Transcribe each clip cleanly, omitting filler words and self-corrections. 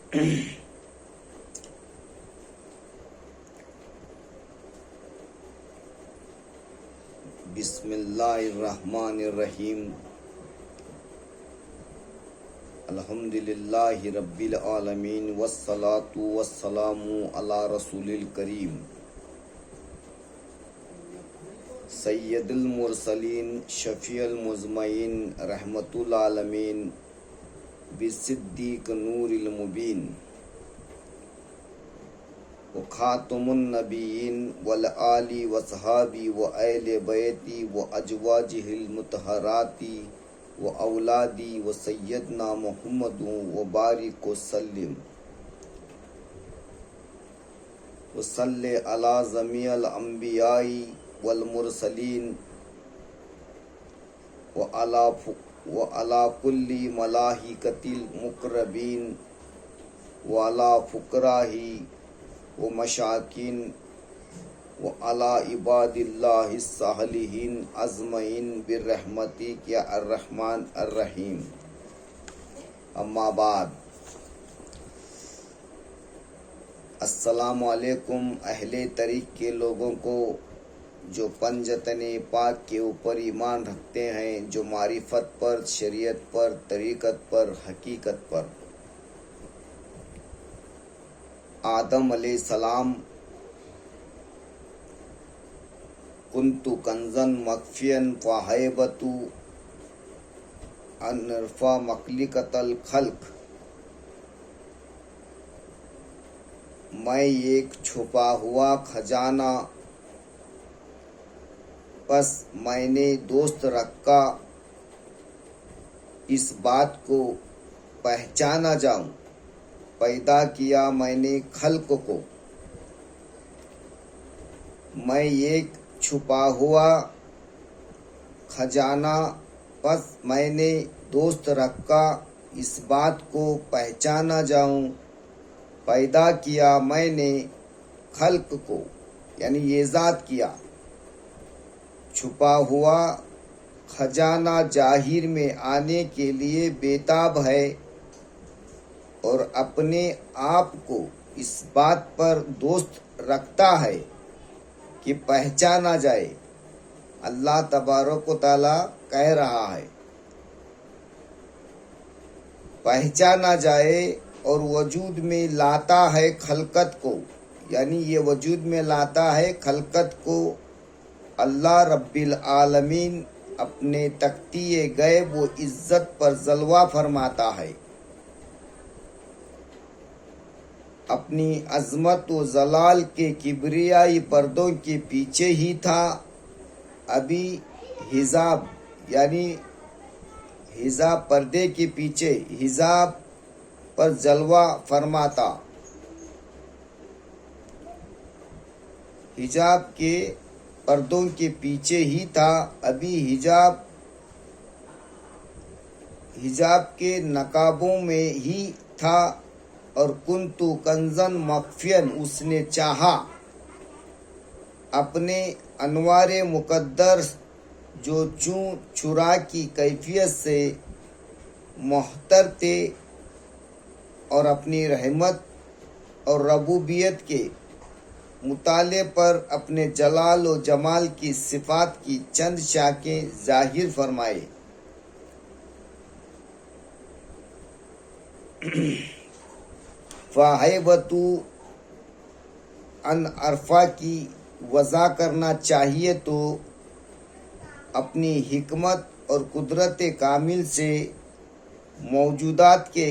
بسم اللہ الرحمن الرحیم الحمد للہ رب العالمین والصلاة والسلام علی رسول الکریم سید المرسلین شفیع المذنبین رحمت العالمین بالصدیق نور المبین وخاتم النبیین والآل وصحابی وآل بیتی وازواجہ المطہرات واولادی وسیدنا محمد وبارک وسلم وصلی علی جمیع الانبیاء والمرسلین وعلی کل ملائکۃ المقربین وعلی فقراء ومشاکین وعلی عباد اللہ الصالحین اجمعین برحمتک یا الرحمن الرحیم. اما بعد، السلام علیکم اہل طریق کے لوگوں کو جو پنجتن پاک کے اوپر ایمان رکھتے ہیں، جو معرفت پر، شریعت پر، طریقت پر، حقیقت پر. آدم علیہ السلام کنت کنزن مخفین فہیبت ان ارفع مخلوقۃ الخلق، میں ایک چھپا ہوا خزانہ، بس میں نے دوست رکھا اس بات کو پہچانا جاؤں. پیدا کیا میں نے خلق کو، میں ایک چھپا ہوا خزانہ، بس میں نے دوست رکھا اس بات کو پہچانا جاؤں. پیدا کیا میں نے خلق کو، یعنی ایجاد کیا. چھپا ہوا خزانہ ظاہر میں آنے کے لیے بیتاب ہے اور اپنے آپ کو اس بات پر دوست رکھتا ہے کہ پہچانا جائے. اللہ تبارک و تعالی کہہ رہا ہے پہچانا جائے، اور وجود میں لاتا ہے خلقت کو، یعنی یہ وجود میں لاتا ہے خلقت کو. اللہ رب العالمین اپنے تختی غیب و عزت پر جلوہ فرماتا ہے. اپنی عظمت و جلال کے کبریائی پردوں کے پیچھے ہی تھا. ابھی حجاب، یعنی حجاب پردے کے پیچھے، حجاب پر جلوہ فرماتا. حجاب کے پردوں کے پیچھے ہی تھا. ابھی حجاب کے نقابوں میں ہی تھا. اور کنتو کنزن مخفین، اس نے چاہا اپنے انوار مقدر جو چوں چرا کی کیفیت سے محتر تھے، اور اپنی رحمت اور ربوبیت کے مطالعے پر اپنے جلال و جمال کی صفات کی چند شاخیں ظاہر فرمائے. فہیبت ان ارفع کی وضع کرنا چاہیے تو اپنی حکمت اور قدرت کامل سے موجودات کے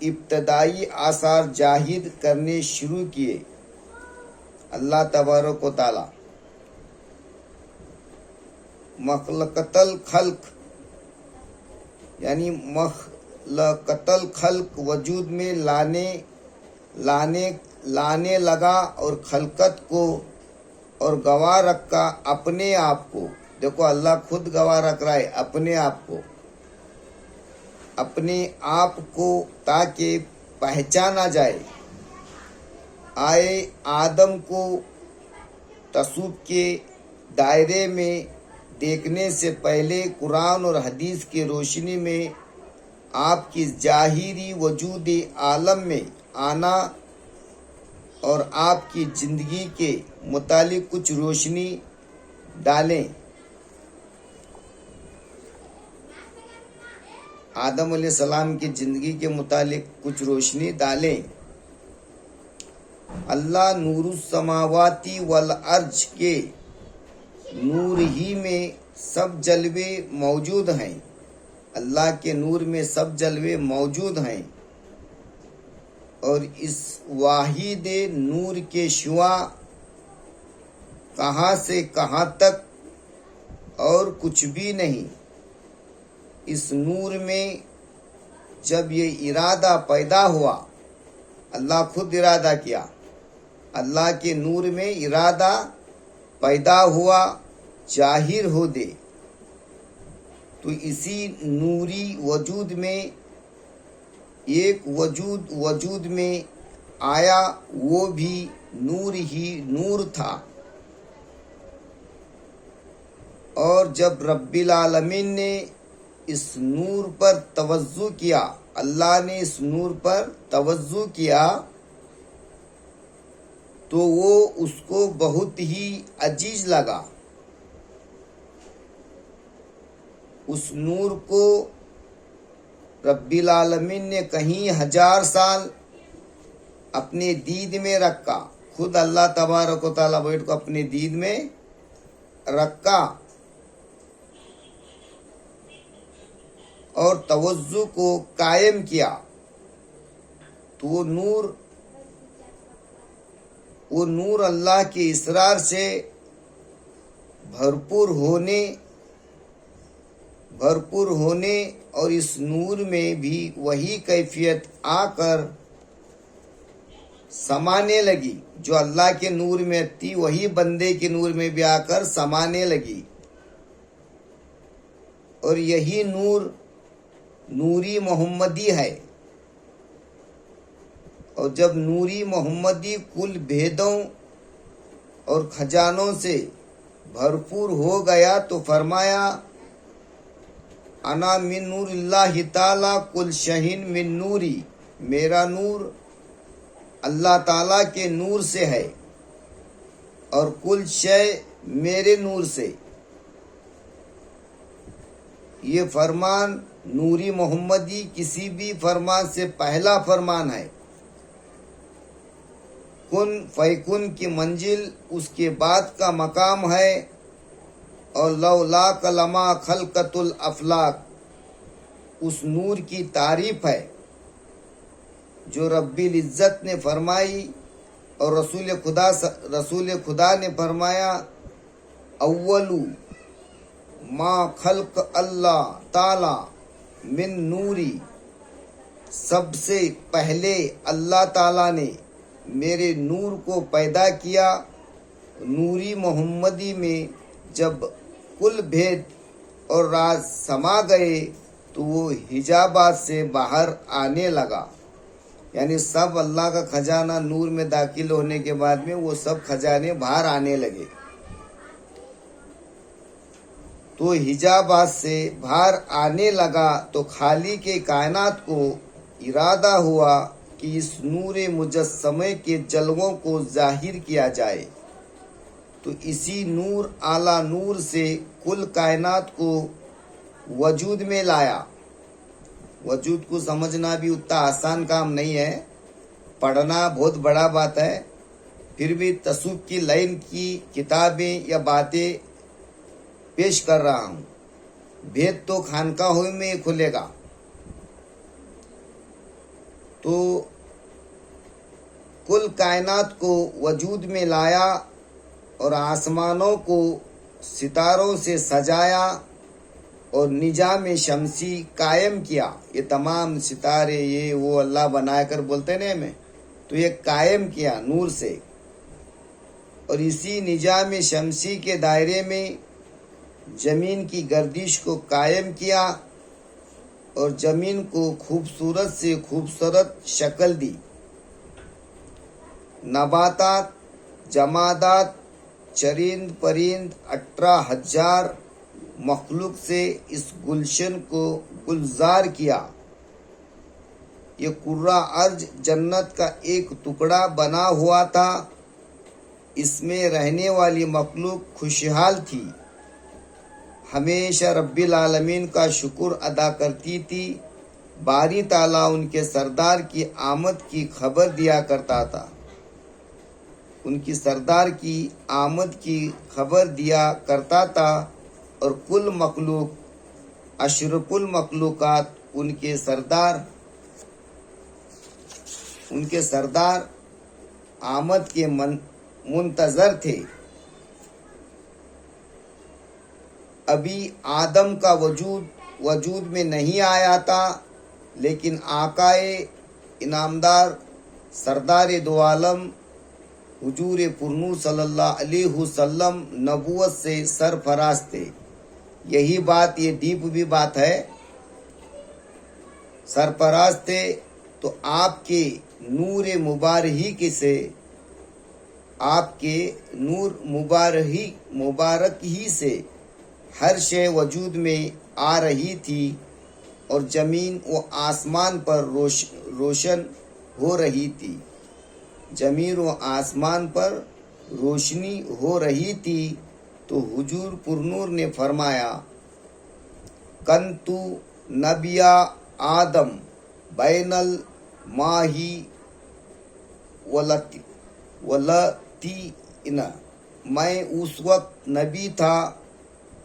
ابتدائی آثار ظاہر کرنے شروع کیے. اللہ تبارک و تعالی مخلوقۃ الخلق، یعنی مخلوقۃ الخلق وجود میں لانے لگا، اور خلقت کو اور گواہ رکھا اپنے آپ کو. دیکھو اللہ خود گواہ رکھ رہا ہے اپنے آپ کو تاکہ پہچانا جائے. آئے آدم کو تصوف کے دائرے میں دیکھنے سے پہلے قرآن اور حدیث کی روشنی میں آپ کی ظاہری وجود عالم میں آنا اور آپ کی زندگی کے متعلق کچھ روشنی ڈالیں۔ آدم علیہ السلام کی زندگی کے متعلق کچھ روشنی ڈالیں۔ اللہ نور السماواتی والارض کے نور ہی میں سب جلوے موجود ہیں۔ اللہ کے نور میں سب جلوے موجود ہیں، اور اس واحد نور کے سوا کہاں سے کہاں تک اور کچھ بھی نہیں۔ اس نور میں جب یہ ارادہ پیدا ہوا، اللہ خود ارادہ کیا، اللہ کے نور میں ارادہ پیدا ہوا، ظاہر ہو دے، تو اسی نوری وجود میں ایک وجود میں آیا، وہ بھی نور ہی نور تھا۔ اور جب رب العالمین نے اس نور پر توجہ کیا، اللہ نے اس نور پر توجہ کیا، تو وہ اس کو بہت ہی عزیز لگا۔ اس نور کو رب العالمین نے کہیں 1000 سال اپنے دید میں رکھا، خود اللہ تبارک و تعالیٰ بیٹھ کو اپنے دید میں رکھا، اور توجہ کو قائم کیا، تو وہ نور اللہ کے اسرار سے بھرپور ہونے اور اس نور میں بھی وہی کیفیت آ کر سمانے لگی جو اللہ کے نور میں تھی، وہی بندے کے نور میں بھی آ کر سمانے لگی۔ اور یہی نوری محمدی ہے۔ اور جب نوری محمدی کل بھیدوں اور خزانوں سے بھرپور ہو گیا تو فرمایا، انا من نور اللہ تعالی کل شہین من نوری، میرا نور اللہ تعالیٰ کے نور سے ہے، اور کل شے میرے نور سے۔ یہ فرمان نوری محمدی کسی بھی فرمان سے پہلا فرمان ہے۔ کن فیکن کی منزل اس کے بعد کا مقام ہے، اور لولاک لما خلقت الافلاک اس نور کی تعریف ہے جو رب العزت نے فرمائی، اور رسول خدا نے فرمایا، اول ما خلق اللہ تعالی من نوری، سب سے پہلے اللہ تعالیٰ نے میرے نور کو پیدا کیا۔ نوری محمدی میں جب کل بھید اور راز سما گئے تو وہ حجابات سے باہر آنے لگا، یعنی سب اللہ کا خزانہ نور میں داخل ہونے کے بعد میں وہ سب خزانے باہر آنے لگے، تو حجابات سے باہر آنے لگا، تو خالق کے کائنات کو ارادہ ہوا کہ اس نور مجسمے کے جلووں کو ظاہر کیا جائے، تو اسی نور اعلیٰ نور سے کل کائنات کو وجود میں لایا۔ وجود کو سمجھنا بھی اتنا آسان کام نہیں ہے، پڑھنا بہت بڑا بات ہے، پھر بھی تصوف کی لائن کی کتابیں یا باتیں پیش کر رہا ہوں۔ بھید تو خانقاہوں میں کھلے گا۔ تو کل کائنات کو وجود میں لایا، اور آسمانوں کو ستاروں سے سجایا، اور نظام شمسی قائم کیا۔ یہ تمام ستارے یہ وہ اللہ بنا کر بولتے ہیں ہمیں، تو یہ قائم کیا نور سے، اور اسی نظام شمسی کے دائرے میں زمین کی گردش کو قائم کیا، اور زمین کو خوبصورت سے خوبصورت شکل دی۔ نباتات، جمادات، چرند پرند 18,000 مخلوق سے اس گلشن کو گلزار کیا، یہ قرہ ارض جنت کا ایک ٹکڑا بنا ہوا تھا، اس میں رہنے والی مخلوق خوشحال تھی، ہمیشہ رب العالمین کا شکر ادا کرتی تھی۔ باری تعالیٰ ان کے سردار کی آمد کی خبر دیا کرتا تھا، ان کی سردار کی آمد کی خبر دیا کرتا تھا، اور کل مخلوق اشرف المخلوقات ان کے سردار آمد کے منتظر تھے۔ ابھی آدم کا وجود میں نہیں آیا تھا، لیکن آقائے انعامدار سردار دو عالم حضور پرنور صلی اللہ علیہ وسلم نبوت سے سرفراز تھے۔ یہی بات، یہ ڈیپ بھی بات ہے، سرفراز تھے تو آپ کے نور مبارک ہی سے ہر شے وجود میں آ رہی تھی، اور زمین و آسمان پر روشن ہو رہی تھی، زمین و آسمان پر روشنی ہو رہی تھی۔ تو حضور پرنور نے فرمایا، کنتو نبیا آدم بین الماہی ولطین، میں اس وقت نبی تھا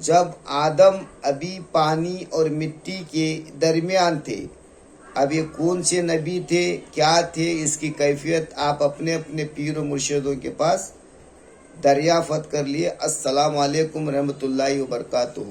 جب آدم ابھی پانی اور مٹی کے درمیان تھے۔ اب یہ کون سے نبی تھے، کیا تھے، اس کی کیفیت آپ اپنے اپنے پیر و مرشدوں کے پاس دریافت کر لیے۔ السلام علیکم رحمۃ اللہ وبرکاتہ۔